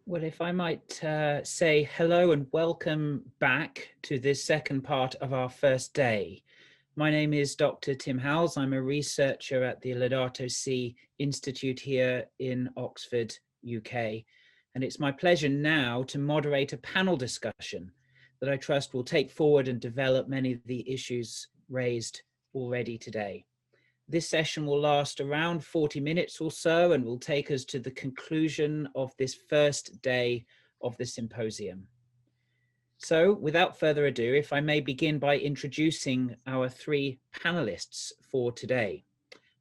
Well, if I might say hello and welcome back to this second part of our first day. My name is Dr. Tim Howells. I'm a researcher at the Laudato Si Institute here in Oxford, UK. And it's my pleasure now to moderate a panel discussion that I trust will take forward and develop many of the issues raised already today. This session will last around 40 minutes or so and will take us to the conclusion of this first day of the symposium. So without further ado, if I may begin by introducing our three panelists for today.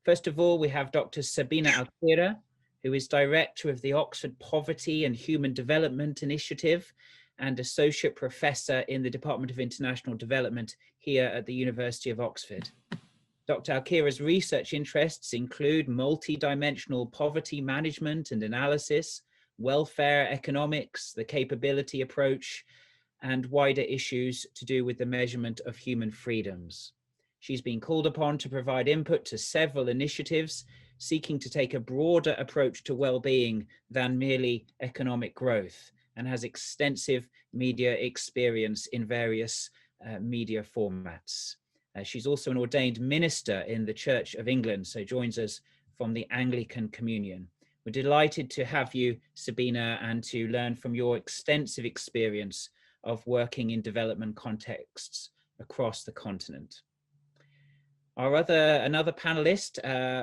First of all, we have Dr. Sabina Alkire, who is Director of the Oxford Poverty and Human Development Initiative and Associate Professor in the Department of International Development here at the University of Oxford. Dr. Alkire's research interests include multi-dimensional poverty management and analysis, welfare economics, the capability approach, and wider issues to do with the measurement of human freedoms. She's been called upon to provide input to several initiatives seeking to take a broader approach to well-being than merely economic growth, and has extensive media experience in various media formats. She's also an ordained minister in the Church of England, so joins us from the Anglican Communion. We're delighted to have you, Sabina, and to learn from your extensive experience of working in development contexts across the continent. Another panelist,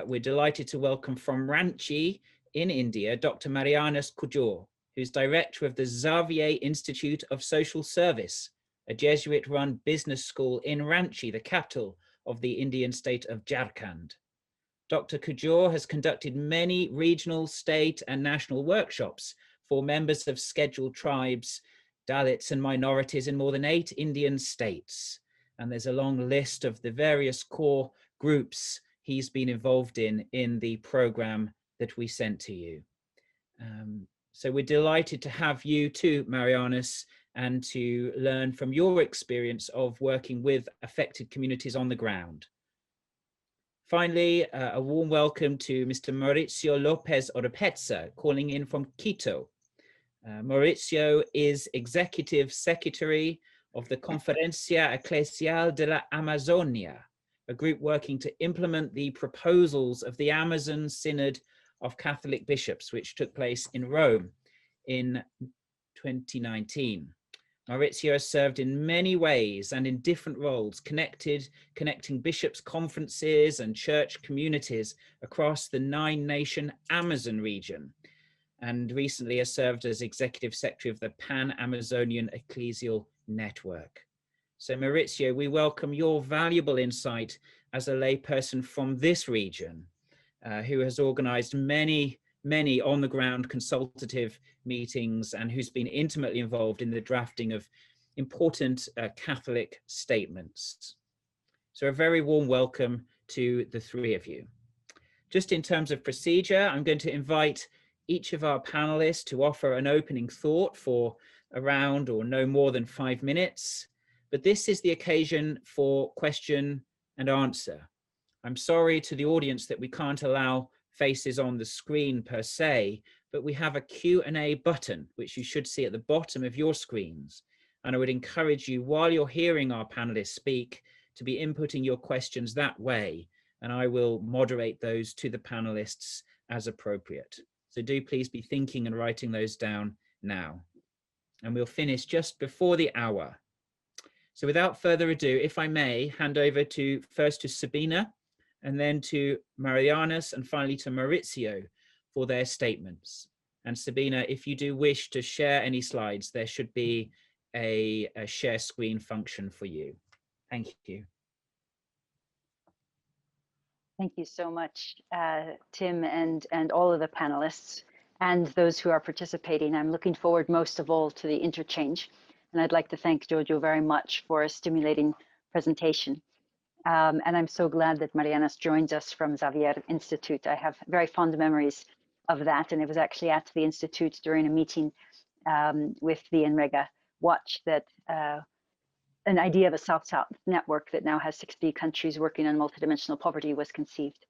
we're delighted to welcome from Ranchi in India, Dr. Marianus Kujur, who's director of the Xavier Institute of Social Service, a Jesuit-run business school in Ranchi, the capital of the Indian state of Jharkhand. Dr. Kujur has conducted many regional, state, and national workshops for members of scheduled tribes, Dalits, and minorities in more than 8 Indian states. And there's a long list of the various core groups he's been involved in the program that we sent to you. So we're delighted to have you too, Marianus, and to learn from your experience of working with affected communities on the ground. Finally, a warm welcome to Mr. Mauricio López Oropeza, calling in from Quito. Mauricio is Executive Secretary of the Conferencia Eclesial de la Amazonia, a group working to implement the proposals of the Amazon Synod of Catholic Bishops, which took place in Rome in 2019. Mauricio has served in many ways and in different roles, connecting bishops' conferences and church communities across the 9-nation Amazon region, and recently has served as Executive Secretary of the Pan-Amazonian Ecclesial Network. So Mauricio, we welcome your valuable insight as a layperson from this region, who has organized many on-the-ground consultative meetings and who's been intimately involved in the drafting of important Catholic statements. So a very warm welcome to the three of you. Just in terms of procedure, I'm going to invite each of our panelists to offer an opening thought for around or no more than 5 minutes, but this is the occasion for question and answer. I'm sorry to the audience that we can't allow faces on the screen per se, but we have a Q&A button, which you should see at the bottom of your screens. And I would encourage you, while you're hearing our panelists speak, to be inputting your questions that way, and I will moderate those to the panelists as appropriate. So do please be thinking and writing those down now. And we'll finish just before the hour. So without further ado, if I may, hand over first to Sabina, and then to Marianus, and finally to Mauricio for their statements. And Sabina, if you do wish to share any slides, there should be a share screen function for you. Thank you. Thank you so much, Tim, and all of the panelists and those who are participating. I'm looking forward most of all to the interchange. And I'd like to thank Jojo very much for a stimulating presentation. And I'm so glad that Marianus joins us from Xavier Institute. I have very fond memories of that. And it was actually at the Institute during a meeting with the NREGA Watch that an idea of a South-South network that now has 60 countries working on multidimensional poverty was conceived.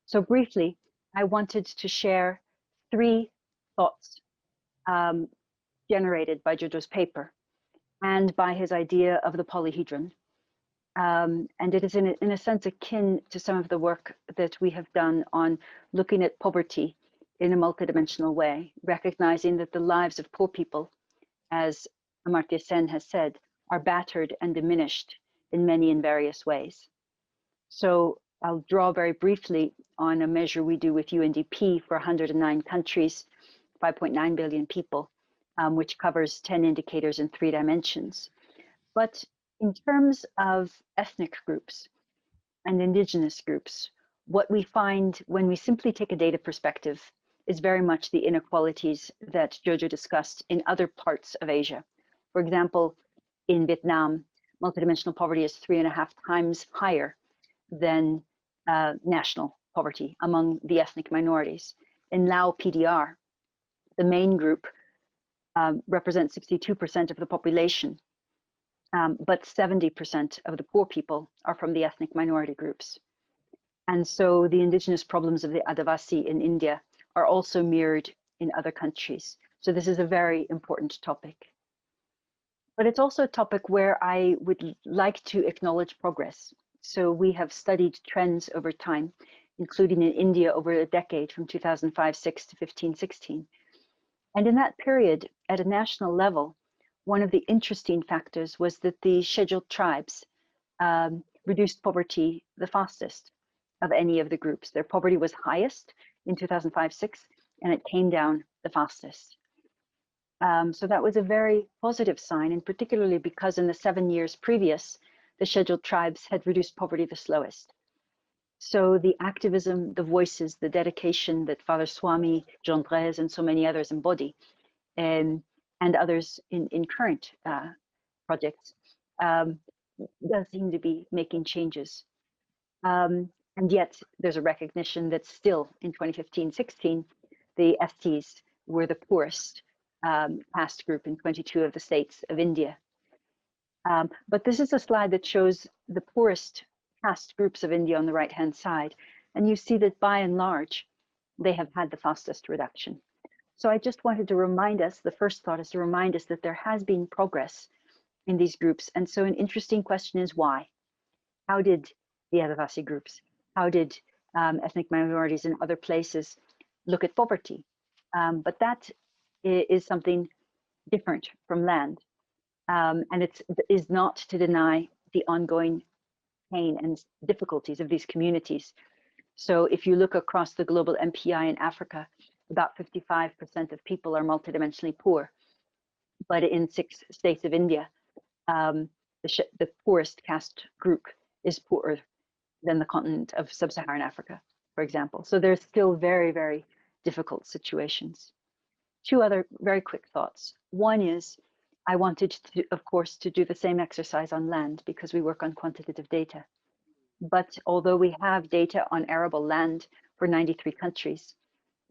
So briefly, I wanted to share 3 thoughts generated by Jojo's paper and by his idea of the polyhedron. And it is in a sense akin to some of the work that we have done on looking at poverty in a multidimensional way, recognizing that the lives of poor people, as Amartya Sen has said, are battered and diminished in many and various ways. So I'll draw very briefly on a measure we do with UNDP for 109 countries, 5.9 billion people, which covers 10 indicators in 3 dimensions. But in terms of ethnic groups and indigenous groups, what we find when we simply take a data perspective is very much the inequalities that Jojo discussed in other parts of Asia. For example, in Vietnam, multidimensional poverty is 3.5 times higher than national poverty among the ethnic minorities. In Lao PDR, the main group represents 62% of the population, but 70% of the poor people are from the ethnic minority groups. And so the indigenous problems of the Adivasi in India are also mirrored in other countries. So this is a very important topic. But it's also a topic where I would like to acknowledge progress. So we have studied trends over time, including in India over a decade from 2005-6 to 15-16. And in that period, at a national level, one of the interesting factors was that the scheduled tribes reduced poverty the fastest of any of the groups. Their poverty was highest in 2005-6, and it came down the fastest. So that was a very positive sign, and particularly because in the 7 years previous, the scheduled tribes had reduced poverty the slowest. So the activism, the voices, the dedication that Father Swami, John Drez, and so many others embody, and others in current projects, does seem to be making changes. And yet there's a recognition that still in 2015-16, the STs were the poorest caste group in 22 of the states of India. But this is a slide that shows the poorest caste groups of India on the right-hand side. And you see that by and large, they have had the fastest reduction. So I just wanted to remind us, the first thought is to remind us that there has been progress in these groups. And so an interesting question is why? How did the Adivasi groups, how did ethnic minorities in other places look at poverty? But that is something different from land. And it is not to deny the ongoing pain and difficulties of these communities. So if you look across the global MPI in Africa, about 55% of people are multidimensionally poor. But in 6 states of India, the poorest caste group is poorer than the continent of sub-Saharan Africa, for example. So there's still very, very difficult situations. 2 other very quick thoughts. One is, I wanted to, of course, to do the same exercise on land because we work on quantitative data. But although we have data on arable land for 93 countries,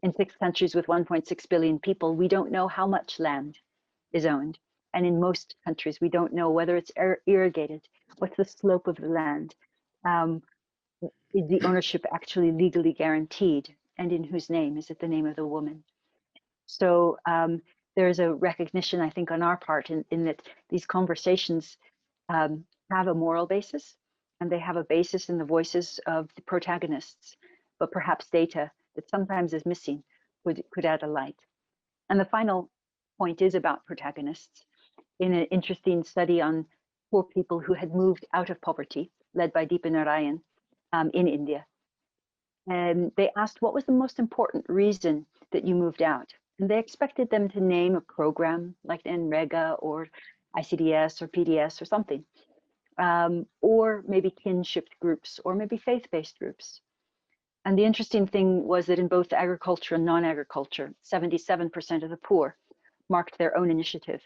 in 6 countries with 1.6 billion people, we don't know how much land is owned. And in most countries, we don't know whether it's irrigated, what's the slope of the land, is the ownership actually legally guaranteed, and in whose name? Is it the name of the woman? So there's a recognition, I think, on our part in that these conversations have a moral basis, and they have a basis in the voices of the protagonists, but perhaps data that sometimes is missing could add a light. And the final point is about protagonists. In an interesting study on poor people who had moved out of poverty, led by Deepa Narayan in India, and they asked, what was the most important reason that you moved out? And they expected them to name a program like NREGA or ICDS or PDS or something, or maybe kinship groups or maybe faith-based groups. And the interesting thing was that in both agriculture and non-agriculture, 77% of the poor marked their own initiative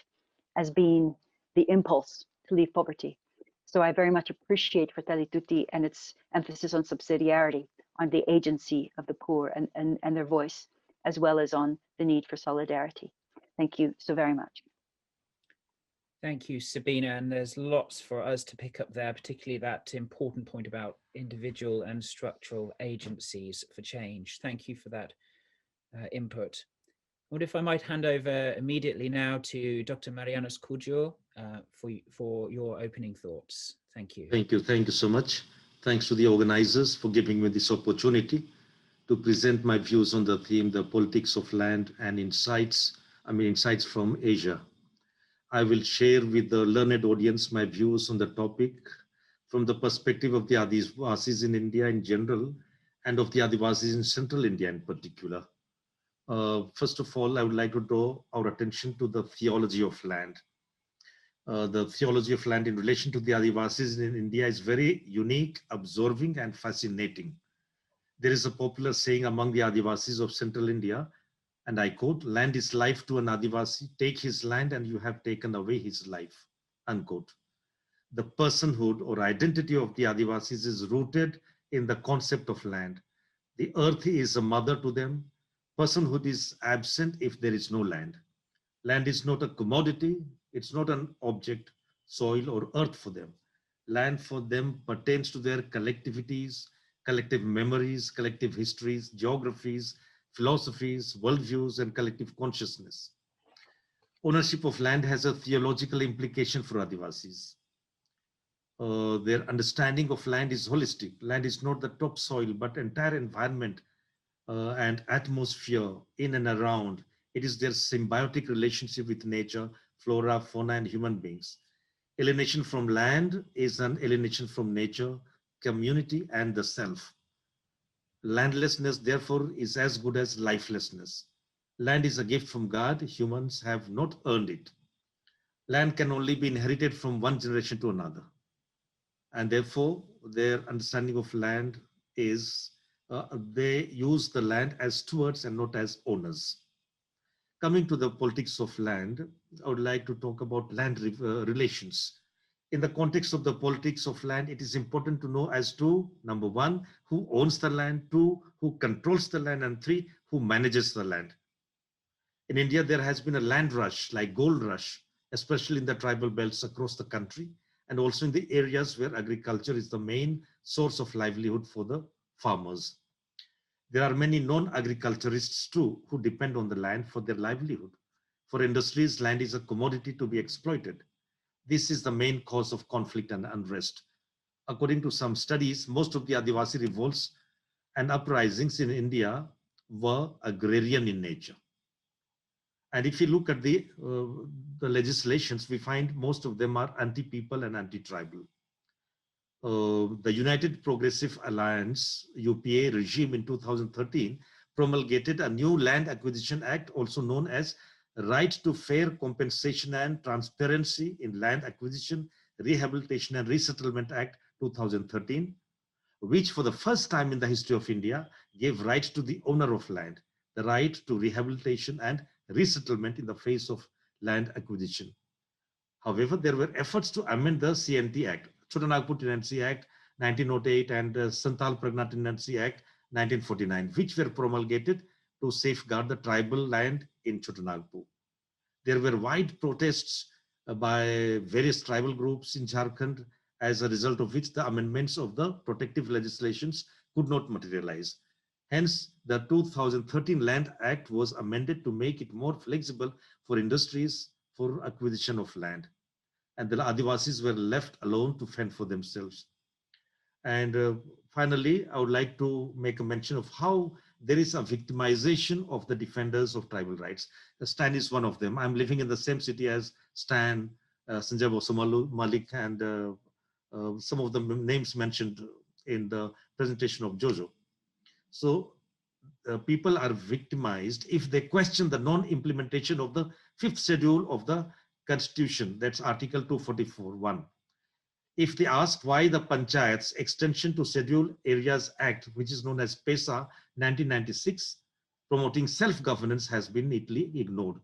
as being the impulse to leave poverty. So I very much appreciate Fratelli Tutti and its emphasis on subsidiarity, on the agency of the poor and their voice, as well as on the need for solidarity. Thank you so very much. Thank you, Sabina. And there's lots for us to pick up there, particularly that important point about individual and structural agencies for change. Thank you for that input. wonder if I might hand over immediately now to Dr. Marianus Kujur for your opening thoughts. Thank you. Thank you. Thank you so much. Thanks to the organizers for giving me this opportunity to present my views on the theme, the politics of land and insights from Asia. I will share with the learned audience my views on the topic from the perspective of the Adivasis in India in general and of the Adivasis in Central India in particular. First of all, I would like to draw our attention to the theology of land. The theology of land in relation to the Adivasis in India is very unique, absorbing, and fascinating. There is a popular saying among the Adivasis of Central India, and I quote, "Land is life to an Adivasi. Take his land and you have taken away his life," unquote. The personhood or identity of the Adivasis is rooted in the concept of land. The earth is a mother to them. Personhood is absent if there is no land. Land is not a commodity. It's not an object, soil or earth for them. Land for them pertains to their collectivities, collective memories, collective histories, geographies, philosophies, worldviews, and collective consciousness. Ownership of land has a theological implication for Adivasis. Their understanding of land is holistic. Land is not the topsoil, but entire environment and atmosphere in and around. It is their symbiotic relationship with nature, flora, fauna, and human beings. Alienation from land is an alienation from nature, community, and the self. Landlessness, therefore, is as good as lifelessness. Land is a gift from God. Humans have not earned it. Land can only be inherited from one generation to another. And therefore, their understanding of land is they use the land as stewards and not as owners. Coming to the politics of land, I would like to talk about land relations. In the context of the politics of land, it is important to know as to, number one, who owns the land, two, who controls the land, and three, who manages the land. In India, there has been a land rush, like gold rush, especially in the tribal belts across the country, and also in the areas where agriculture is the main source of livelihood for the farmers. There are many non-agriculturists too who depend on the land for their livelihood. For industries, land is a commodity to be exploited. This is the main cause of conflict and unrest. According to some studies, most of the Adivasi revolts and uprisings in India were agrarian in nature. And if you look at the legislations, we find most of them are anti-people and anti-tribal. The United Progressive Alliance, UPA regime in 2013 promulgated a new Land Acquisition Act, also known as Right to Fair Compensation and Transparency in Land Acquisition, Rehabilitation and Resettlement Act 2013, which for the first time in the history of India gave right to the owner of land, the right to rehabilitation and resettlement in the face of land acquisition. However, there were efforts to amend the CNT Act, Chotanagpur Tenancy Act 1908 and Santal Pragna Tenancy Act 1949, which were promulgated to safeguard the tribal land in Chotanagpur. There were wide protests by various tribal groups in Jharkhand, as a result of which the amendments of the protective legislations could not materialize. Hence, the 2013 Land Act was amended to make it more flexible for industries for acquisition of land. And the Adivasis were left alone to fend for themselves. And finally, I would like to make a mention of how there is a victimization of the defenders of tribal rights. Stan is one of them. I'm living in the same city as Stan, Sanjay Bosumalu, Malik, and some of the names mentioned in the presentation of Jojo. So people are victimized if they question the non-implementation of the 5th schedule of the Constitution, that's Article 244(1). If they ask why the Panchayats Extension to Scheduled Areas Act, which is known as PESA 1996, promoting self-governance, has been neatly ignored.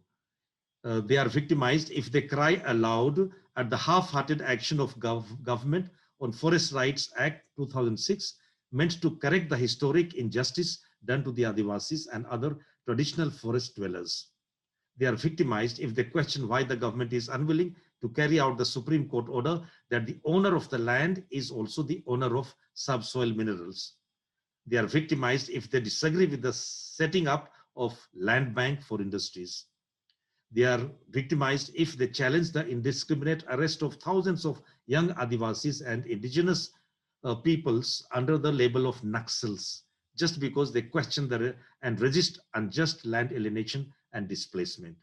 They are victimized if they cry aloud at the half-hearted action of government on Forest Rights Act 2006, meant to correct the historic injustice done to the Adivasis and other traditional forest dwellers. They are victimized if they question why the government is unwilling to carry out the Supreme Court order that the owner of the land is also the owner of subsoil minerals. They are victimized if they disagree with the setting up of land bank for industries. They are victimized if they challenge the indiscriminate arrest of thousands of young Adivasis and indigenous peoples under the label of Naxals, just because they question and resist unjust land alienation and displacement.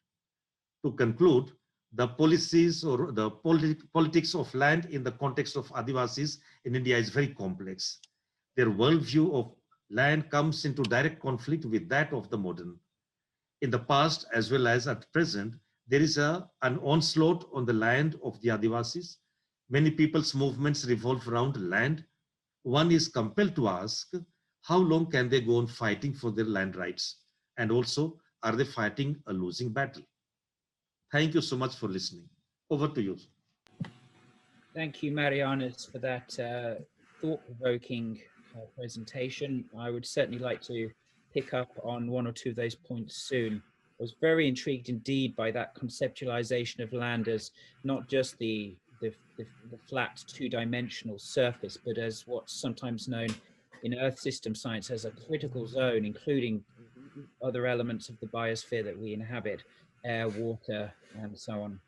To conclude, the policies or the politics of land in the context of Adivasis in India is very complex. Their worldview of land comes into direct conflict with that of the modern. In the past, as well as at present, there is an onslaught on the land of the Adivasis. Many people's movements revolve around land. One is compelled to ask, how long can they go on fighting for their land rights? And also, are they fighting a losing battle? Thank you so much for listening. Over to you. Thank you, Marianus, for that thought-provoking presentation. I would certainly like to pick up on one or two of those points soon. I was very intrigued indeed by that conceptualization of land as not just the flat two-dimensional surface, but as what's sometimes known in Earth system science as a critical zone, including other elements of the biosphere that we inhabit, air, water, and so on.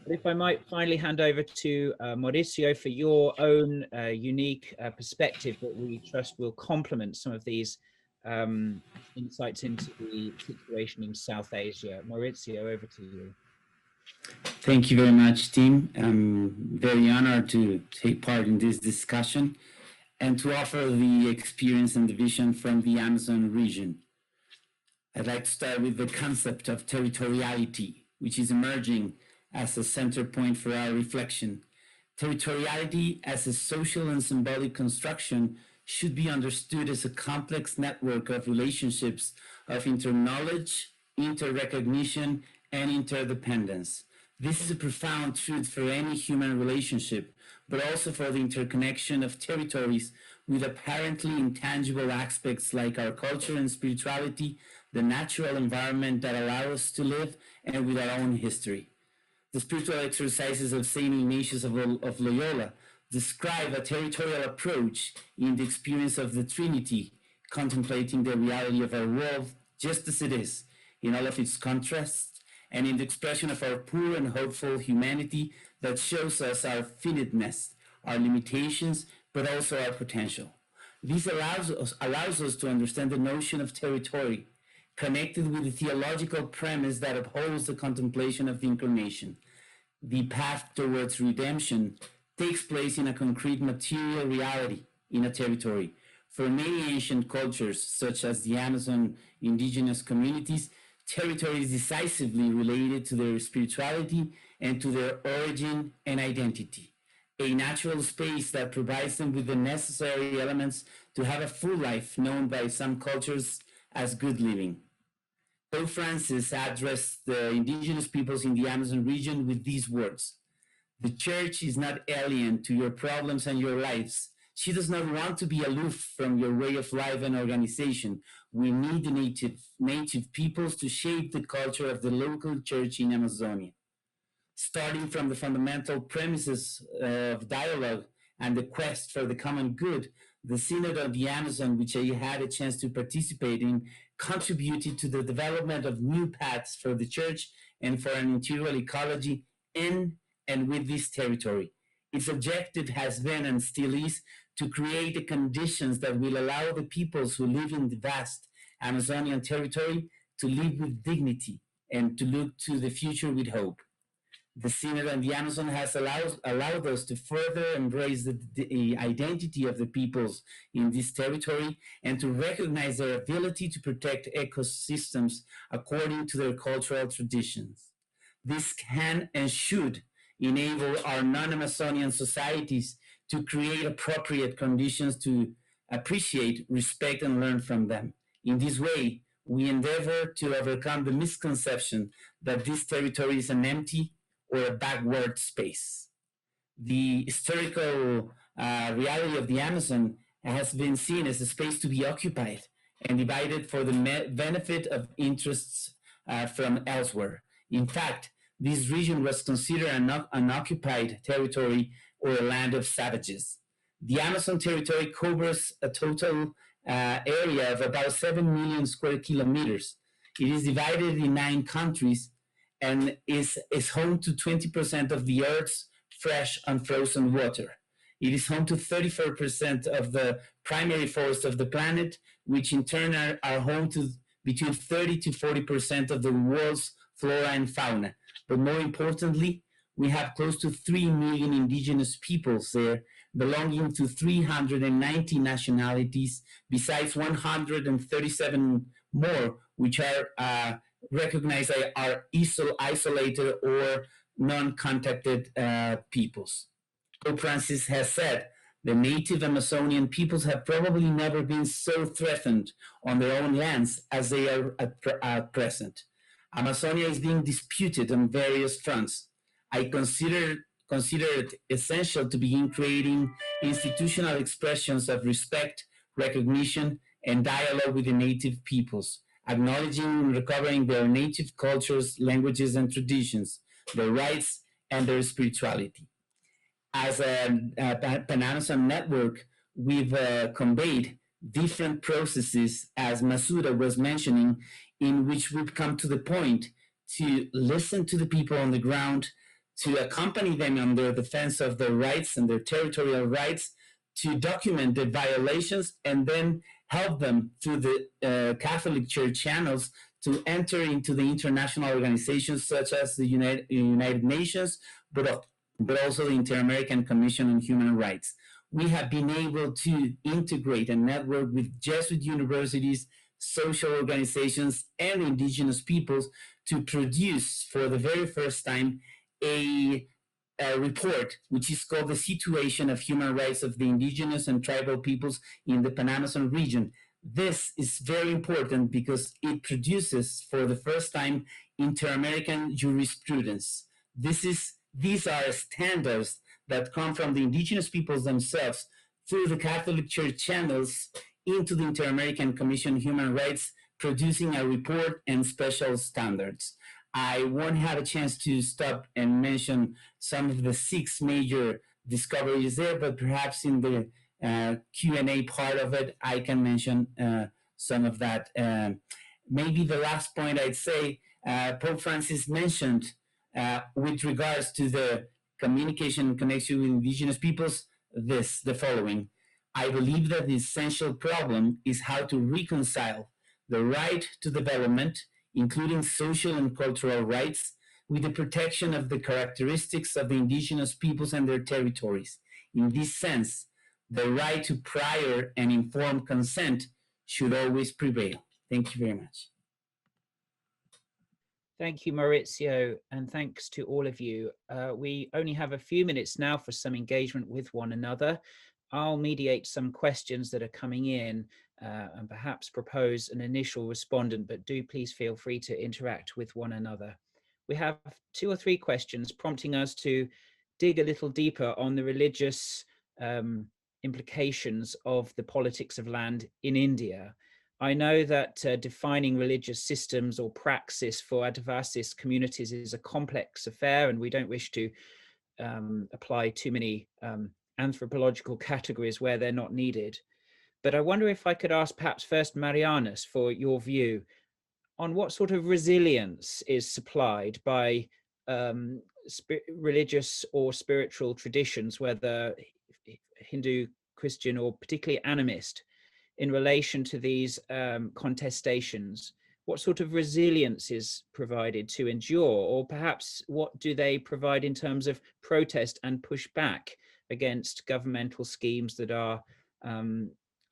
But if I might finally hand over to Mauricio for your own unique perspective that we trust will complement some of these insights into the situation in South Asia. Mauricio, over to you. Thank you very much, Tim. I'm very honored to take part in this discussion and to offer the experience and the vision from the Amazon region. I'd like to start with the concept of territoriality, which is emerging as a center point for our reflection. Territoriality as a social and symbolic construction should be understood as a complex network of relationships of inter-knowledge, inter-recognition, and interdependence. This is a profound truth for any human relationship, but also for the interconnection of territories with apparently intangible aspects like our culture and spirituality, the natural environment that allow us to live, and with our own history. The spiritual exercises of Saint Ignatius of Loyola describe a territorial approach in the experience of the Trinity, contemplating the reality of our world just as it is, in all of its contrasts, and in the expression of our poor and hopeful humanity that shows us our finiteness, our limitations, but also our potential. This allows us to understand the notion of territory, connected with the theological premise that upholds the contemplation of the incarnation. The path towards redemption takes place in a concrete material reality in a territory. For many ancient cultures, such as the Amazon indigenous communities, territory is decisively related to their spirituality and to their origin and identity, a natural space that provides them with the necessary elements to have a full life known by some cultures as good living. Pope Francis addressed the indigenous peoples in the Amazon region with these words: "The church is not alien to your problems and your lives. She does not want to be aloof from your way of life and organization. We need the native peoples to shape the culture of the local church in Amazonia." Starting from the fundamental premises of dialogue and the quest for the common good, the Synod of the Amazon, which I had a chance to participate in, contributed to the development of new paths for the church and for an integral ecology in and with this territory. Its objective has been and still is to create the conditions that will allow the peoples who live in the vast Amazonian territory to live with dignity and to look to the future with hope. The Synod on the Amazon has allowed us to further embrace the identity of the peoples in this territory and to recognize their ability to protect ecosystems according to their cultural traditions. This can and should enable our non-Amazonian societies to create appropriate conditions to appreciate, respect, and learn from them. In this way, we endeavor to overcome the misconception that this territory is an empty or a backward space. The historical reality of the Amazon has been seen as a space to be occupied and divided for the benefit of interests from elsewhere. In fact, this region was considered an unoccupied territory or a land of savages. The Amazon territory covers a total area of about 7 million square kilometers. It is divided in 9 countries and is home to 20% of the Earth's fresh and frozen water. It is home to 34% of the primary forests of the planet, which in turn are home to between 30 to 40% of the world's flora and fauna. But more importantly, we have close to 3 million indigenous peoples there, belonging to 390 nationalities, besides 137 more, which are recognized are isolated or non-contacted peoples. Pope Francis has said, the native Amazonian peoples have probably never been so threatened on their own lands as they are at present. Amazonia is being disputed on various fronts. I consider it essential to begin creating institutional expressions of respect, recognition, and dialogue with the native peoples, acknowledging and recovering their native cultures, languages, and traditions, their rights, and their spirituality. As a Pan-Amazon network, we've conveyed different processes, as Masuda was mentioning, in which we've come to the point to listen to the people on the ground, to accompany them on their defense of their rights and their territorial rights, to document the violations, and then help them through the Catholic Church channels to enter into the international organizations such as the United Nations, but also the Inter-American Commission on Human Rights. We have been able to integrate and network with Jesuit universities, social organizations, and indigenous peoples to produce for the very first time a report which is called The Situation of Human Rights of the Indigenous and Tribal Peoples in the Pan-Amazon region. This is very important because it produces for the first time Inter-American jurisprudence. These are standards that come from the indigenous peoples themselves through the Catholic Church channels into the Inter-American Commission on Human Rights, producing a report and special standards. I won't have a chance to stop and mention some of the 6 major discoveries there, but perhaps in the Q&A part of it, I can mention some of that. Maybe the last point I'd say, Pope Francis mentioned with regards to the communication and connection with indigenous peoples, the following. I believe that the essential problem is how to reconcile the right to development, including social and cultural rights, with the protection of the characteristics of the indigenous peoples and their territories. In this sense, the right to prior and informed consent should always prevail. Thank you very much. Thank you, Mauricio, and thanks to all of you. We only have a few minutes now for some engagement with one another. I'll mediate some questions that are coming in and perhaps propose an initial respondent, but do please feel free to interact with one another. We have 2 or 3 questions prompting us to dig a little deeper on the religious implications of the politics of land in India. I know that defining religious systems or praxis for Adivasis communities is a complex affair, and we don't wish to apply too many anthropological categories where they're not needed. But I wonder if I could ask perhaps first Marianus for your view on what sort of resilience is supplied by religious or spiritual traditions, whether Hindu, Christian, or particularly animist, in relation to these contestations. What sort of resilience is provided to endure, or perhaps what do they provide in terms of protest and pushback against governmental schemes that are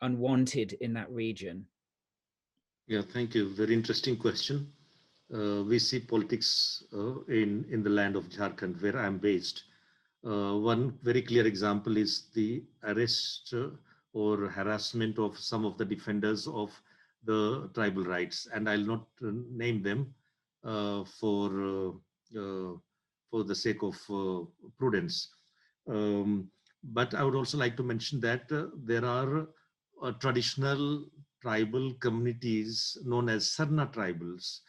unwanted in that region? Yeah, thank you. Very interesting question. We see politics in the land of Jharkhand, where I'm based. One very clear example is the arrest or harassment of some of the defenders of the tribal rights, and I'll not name them for the sake of prudence. But I would also like to mention that there are traditional tribal communities known as Sarna tribals,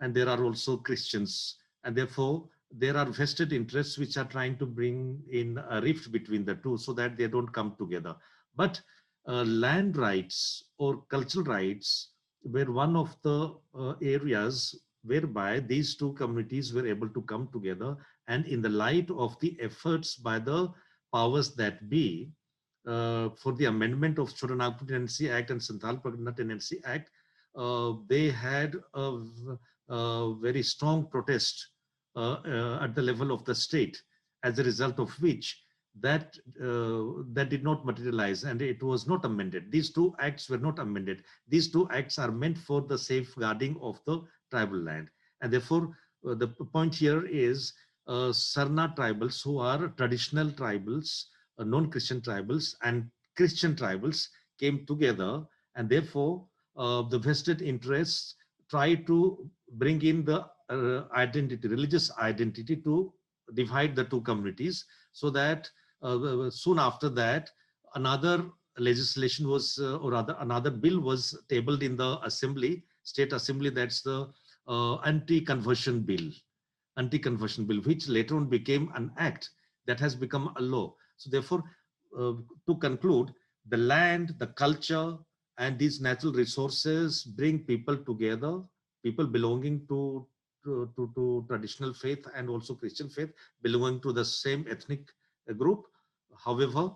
and there are also Christians, and therefore there are vested interests which are trying to bring in a rift between the two so that they don't come together. But land rights or cultural rights were one of the areas whereby these two communities were able to come together, and in the light of the efforts by the powers that be for the amendment of Chota Nagpur Tenancy Act and Santhal Pargana Tenancy Act, they had a very strong protest at the level of the state, as a result of which that did not materialize and it was not amended. These two acts were not amended. These two acts are meant for the safeguarding of the tribal land, and therefore the point here is Sarna tribals, who are traditional tribals, non-Christian tribals and Christian tribals, came together, and therefore the vested interests try to bring in the identity, religious identity, to divide the two communities, so that soon after that another legislation was or rather another bill was tabled in the assembly, state assembly, that's the anti-conversion bill, which later on became an act that has become a law. So therefore, to conclude, the land, the culture, and these natural resources bring people together, people belonging to traditional faith and also Christian faith, belonging to the same ethnic group. However,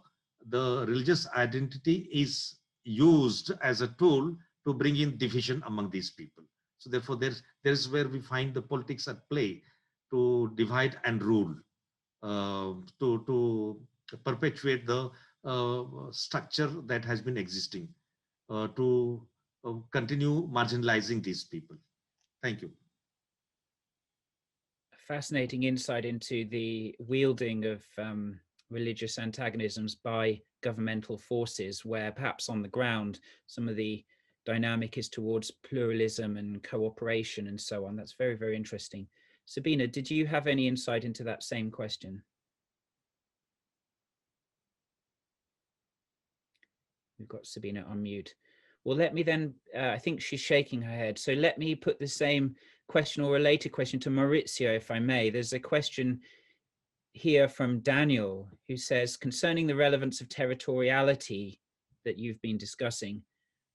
the religious identity is used as a tool to bring in division among these people. So therefore, there's where we find the politics at play, to divide and rule, to perpetuate the structure that has been existing, to continue marginalizing these people. Thank you. Fascinating insight into the wielding of religious antagonisms by governmental forces, where perhaps on the ground some of the dynamic is towards pluralism and cooperation and so on. That's very, very interesting. Sabina, did you have any insight into that same question? We've got Sabina on mute. Well, let me then, I think she's shaking her head. So let me put the same question or related question to Mauricio, if I may. There's a question here from Daniel, who says, concerning the relevance of territoriality that you've been discussing,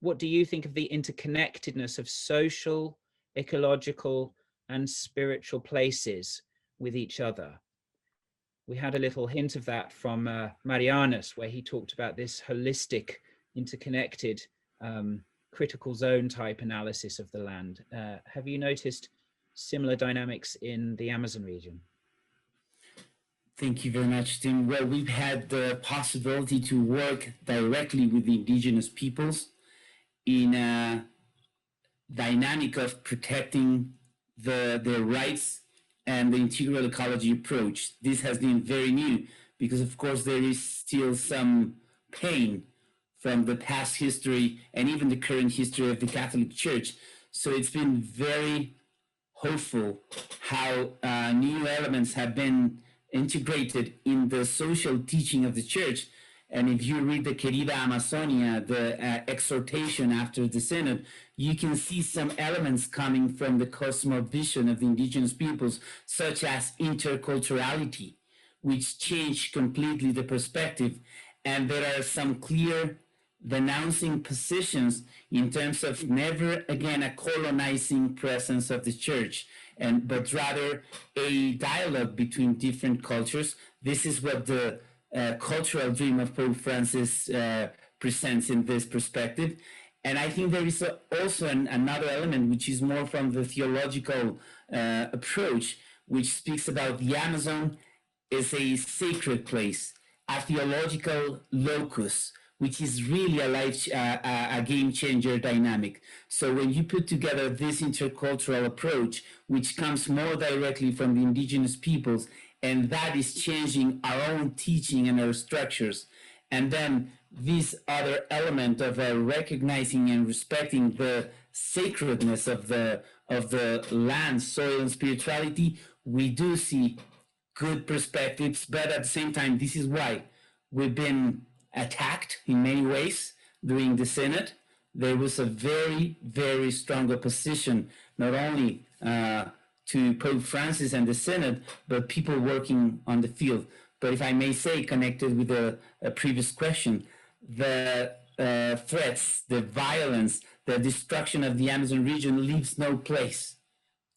what do you think of the interconnectedness of social, ecological, and spiritual places with each other? We had a little hint of that from Marianus, where he talked about this holistic, interconnected, critical zone type analysis of the land. Have you noticed similar dynamics in the Amazon region? Thank you very much, Tim. Well, we've had the possibility to work directly with the indigenous peoples in a dynamic of protecting their rights and the integral ecology approach. This has been very new because, of course, there is still some pain from the past history and even the current history of the Catholic Church. So it's been very hopeful how new elements have been integrated in the social teaching of the church. And if you read the Querida Amazonia, the exhortation after the synod, you can see some elements coming from the cosmovision of the indigenous peoples, such as interculturality, which changed completely the perspective. And there are some clear denouncing positions in terms of never again a colonizing presence of the church, but rather a dialogue between different cultures. This is what the cultural dream of Pope Francis presents in this perspective. And I think there is also another element, which is more from the theological approach, which speaks about the Amazon as a sacred place, a theological locus, which is really a game changer dynamic. So when you put together this intercultural approach, which comes more directly from the indigenous peoples, and that is changing our own teaching and our structures, and then this other element of recognizing and respecting the sacredness of the land, soil, and spirituality, we do see good perspectives. But at the same time, this is why we've been attacked in many ways during the Synod. There was a very, very strong opposition, not only to Pope Francis and the Synod, but people working on the field. But if I may say, connected with a previous question, the threats, the violence, the destruction of the Amazon region leaves no place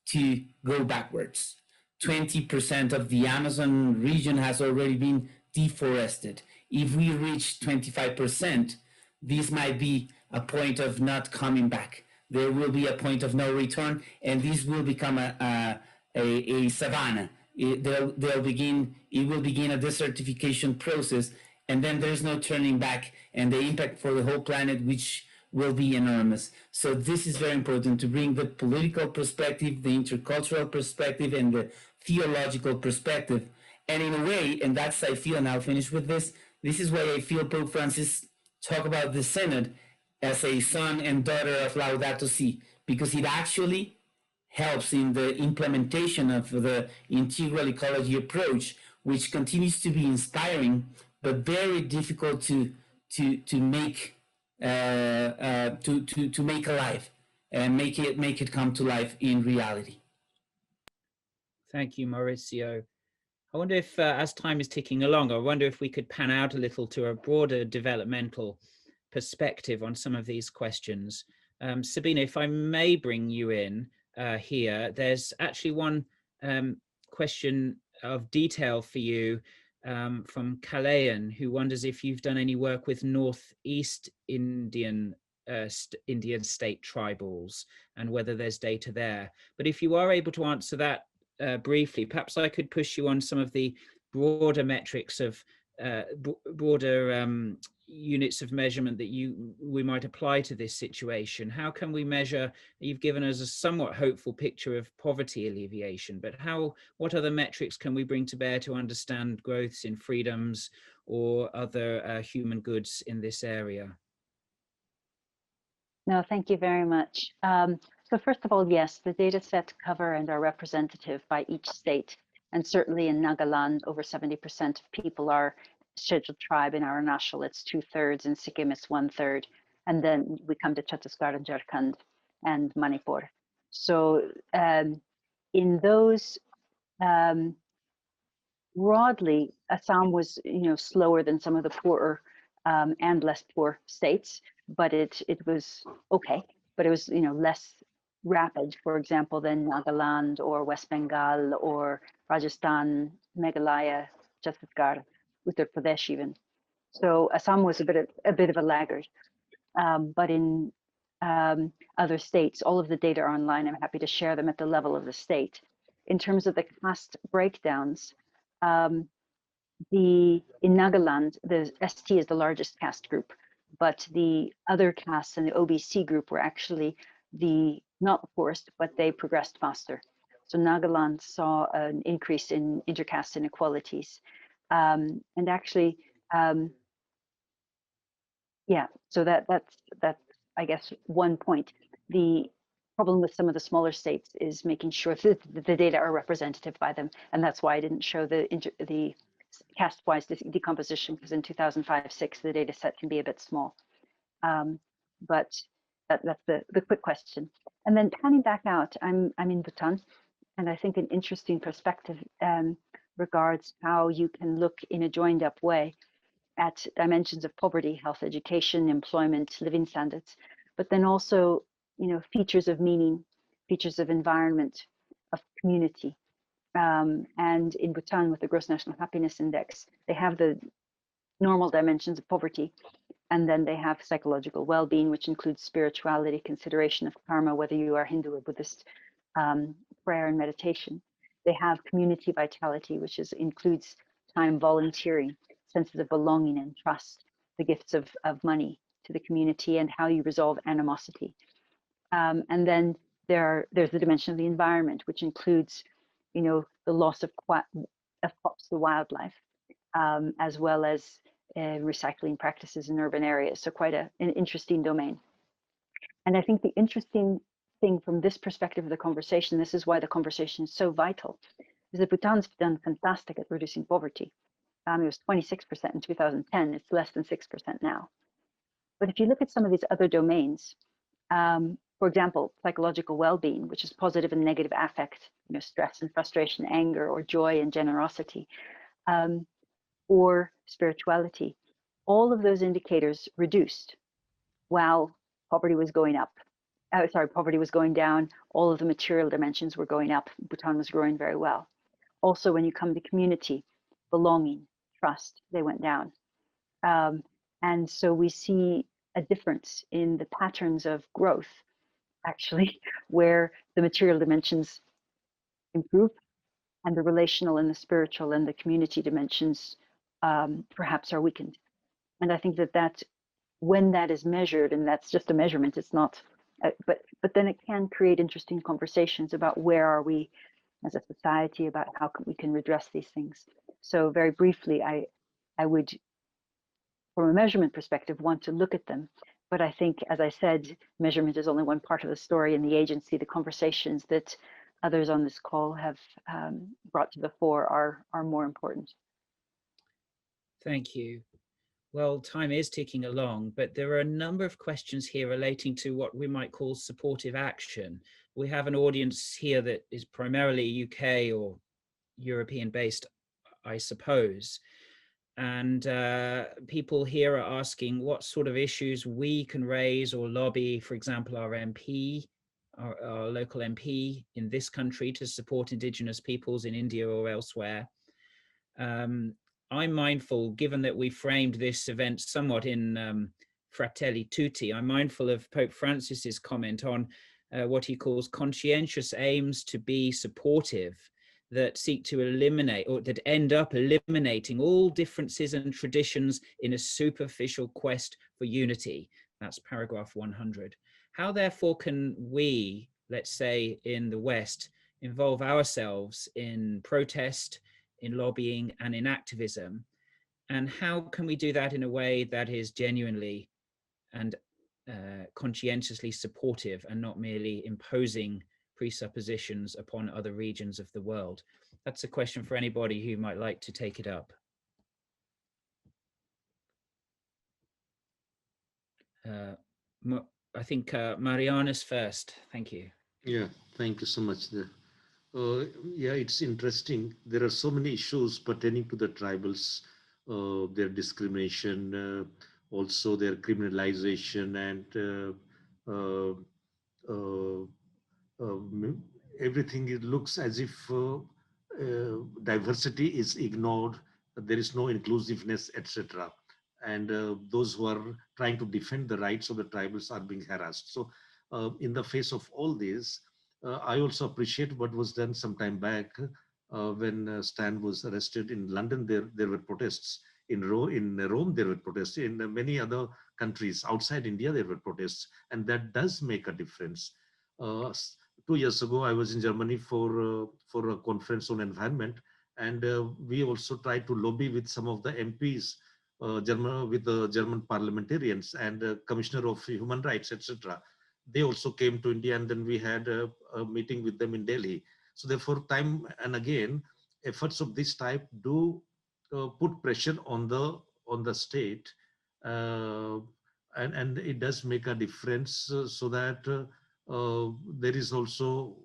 to go backwards. 20% of the Amazon region has already been deforested. If we reach 25%, this might be a point of not coming back. There will be a point of no return, and this will become a savanna. It will begin a desertification process, and then there's no turning back, and the impact for the whole planet, which will be enormous. So this is very important to bring the political perspective, the intercultural perspective, and the theological perspective. And in a way, and that's, I feel, and I'll finish with this, this is why I feel Pope Francis talk about the Synod as a son and daughter of Laudato Si, because it actually helps in the implementation of the integral ecology approach, which continues to be inspiring, but very difficult to make alive and make it come to life in reality. Thank you, Mauricio. I wonder if, as time is ticking along, I wonder if we could pan out a little to a broader developmental perspective on some of these questions. Sabina, if I may bring you in here, there's actually one question of detail for you from Kalayan, who wonders if you've done any work with Northeast Indian state tribals and whether there's data there. But if you are able to answer that briefly, perhaps I could push you on some of the broader metrics of broader units of measurement that we might apply to this situation. How can we measure? You've given us a somewhat hopeful picture of poverty alleviation, but what other metrics can we bring to bear to understand growths in freedoms or other human goods in this area? No, thank you very much. So first of all, yes, the data sets cover and are representative by each state. And certainly in Nagaland, over 70% of people are scheduled tribe. In Arunachal, it's 2/3, in Sikkim, it's 1/3. And then we come to Chhattisgarh and Jharkhand and Manipur. So in those, broadly, Assam was, slower than some of the poorer and less poor states, but it was okay. But it was, less rapid, for example, than Nagaland or West Bengal or Rajasthan, Meghalaya, Chhattisgarh, Uttar Pradesh even. So Assam was a bit of a laggard. But in other states, all of the data are online. I'm happy to share them at the level of the state. In terms of the caste breakdowns, in Nagaland, the ST is the largest caste group, but the other castes and the OBC group were actually not the poorest, but they progressed faster. So Nagaland saw an increase in intercaste inequalities. And actually, so that's I guess one point. The problem with some of the smaller states is making sure that the data are representative by them, and that's why I didn't show the caste-wise decomposition, because in 2005-06 the data set can be a bit small. But that's the quick question. And then panning back out, I'm in Bhutan, and I think an interesting perspective regards how you can look in a joined up way at dimensions of poverty, health, education, employment, living standards, but then also, features of meaning, features of environment, of community. And in Bhutan, with the Gross National Happiness Index, they have the normal dimensions of poverty, and then they have psychological well-being, which includes spirituality, consideration of karma, whether you are Hindu or Buddhist, prayer and meditation. They have community vitality, which includes time volunteering, senses of belonging and trust, the gifts of money to the community, and how you resolve animosity. And then there's the dimension of the environment, which includes, the loss of crops to wildlife, as well as recycling practices in urban areas. So quite an interesting domain. And I think the interesting thing from this perspective of the conversation, this is why the conversation is so vital, is that Bhutan's done fantastic at reducing poverty. It was 26% in 2010, it's less than 6% now. But if you look at some of these other domains, for example, psychological well-being, which is positive and negative affect, stress and frustration, anger, or joy and generosity, or spirituality, all of those indicators reduced while poverty was going up. Poverty was going down. All of the material dimensions were going up. Bhutan was growing very well. Also, when you come to community, belonging, trust, they went down. And so we see a difference in the patterns of growth, actually, where the material dimensions improve and the relational and the spiritual and the community dimensions perhaps are weakened. And I think that when that is measured, and that's just a measurement, it's not, but then it can create interesting conversations about where are we as a society, about how we can redress these things. So very briefly, I would, from a measurement perspective, want to look at them. But I think, as I said, measurement is only one part of the story, and the agency, the conversations that others on this call have brought to the fore are more important. Thank you. Well, time is ticking along, but there are a number of questions here relating to what we might call supportive action. We have an audience here that is primarily UK or European based, I suppose. And people here are asking what sort of issues we can raise or lobby, for example, our MP, our local MP in this country to support Indigenous peoples in India or elsewhere. I'm mindful, given that we framed this event somewhat in Fratelli Tutti, I'm mindful of Pope Francis's comment on what he calls conscientious aims to be supportive that seek to eliminate or that end up eliminating all differences and traditions in a superficial quest for unity. That's paragraph 100. How therefore can we, let's say in the West, involve ourselves in protest, in lobbying and in activism? And how can we do that in a way that is genuinely and conscientiously supportive and not merely imposing presuppositions upon other regions of the world? That's a question for anybody who might like to take it up. I think Marianus first. Thank you. Yeah, thank you so much. Yeah, it's interesting. There are so many issues pertaining to the tribals, their discrimination, also their criminalization, and everything. It looks as if diversity is ignored, there is no inclusiveness, etc. And those who are trying to defend the rights of the tribals are being harassed. So in the face of all this, I also appreciate what was done some time back when Stan was arrested in London. There were protests. In Rome, there were protests. In many other countries outside India, there were protests. And that does make a difference. 2 years ago, I was in Germany for a conference on environment. And we also tried to lobby with some of the MPs, with the German parliamentarians and Commissioner of Human Rights, etc. They also came to India, and then we had a meeting with them in Delhi. So therefore, time and again, efforts of this type do put pressure on the state, and it does make a difference, so that there is also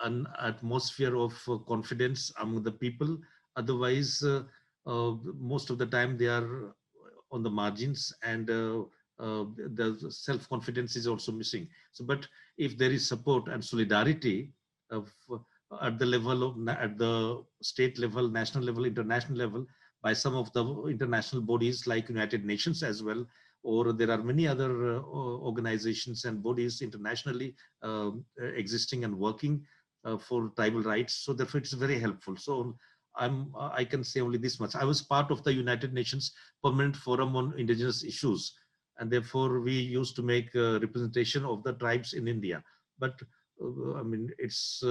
an atmosphere of confidence among the people. Otherwise, most of the time they are on the margins, and the self-confidence is also missing. So, but if there is support and solidarity of, at the level of, at the state level, national level, international level, by some of the international bodies like United Nations as well, or there are many other organizations and bodies internationally existing and working for tribal rights. So therefore it's very helpful. So I can say only this much. I was part of the United Nations Permanent Forum on Indigenous Issues, and therefore we used to make representation of the tribes in India. But I mean, it's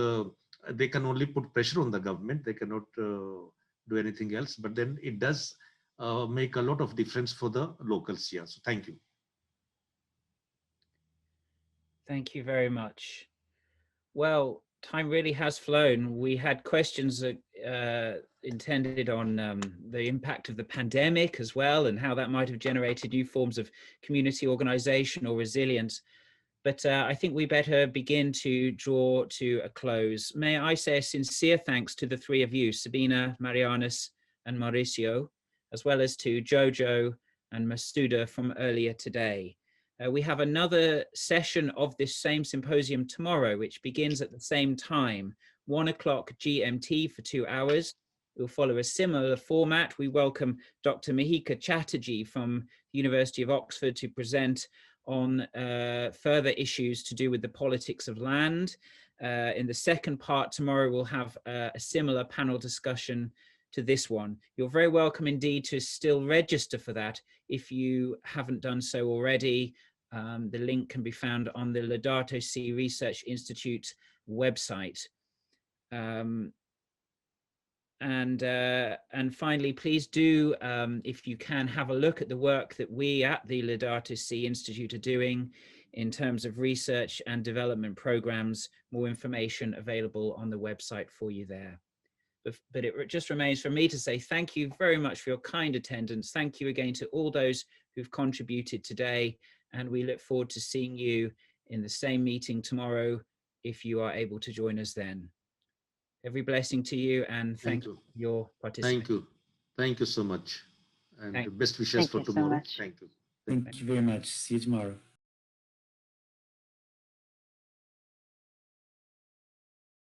they can only put pressure on the government. They cannot do anything else. But then it does make a lot of difference for the locals here. So thank you. Thank you very much. Well, time really has flown. We had questions intended on the impact of the pandemic as well, and how that might have generated new forms of community organization or resilience. But I think we better begin to draw to a close. May I say a sincere thanks to the three of you, Sabina, Marianus, and Mauricio, as well as to Jojo and Masuda from earlier today. We have another session of this same symposium tomorrow, which begins at the same time, 1 o'clock GMT for 2 hours. We'll follow a similar format. We welcome Dr. Mahika Chatterjee from the University of Oxford to present on further issues to do with the politics of land. In the second part tomorrow, we'll have a similar panel discussion to this one. You're very welcome indeed to still register for that if you haven't done so already. The link can be found on the Laudato Si Research Institute website. And finally, please do, if you can, have a look at the work that we at the Laudato Si Institute are doing in terms of research and development programs. More information available on the website for you there. But it just remains for me to say thank you very much for your kind attendance. Thank you again to all those who've contributed today, and we look forward to seeing you in the same meeting tomorrow if you are able to join us then. Every blessing to you, and thank you for your participation. Thank you so much, and best wishes for tomorrow. Thank you. Thank you very much. See you tomorrow.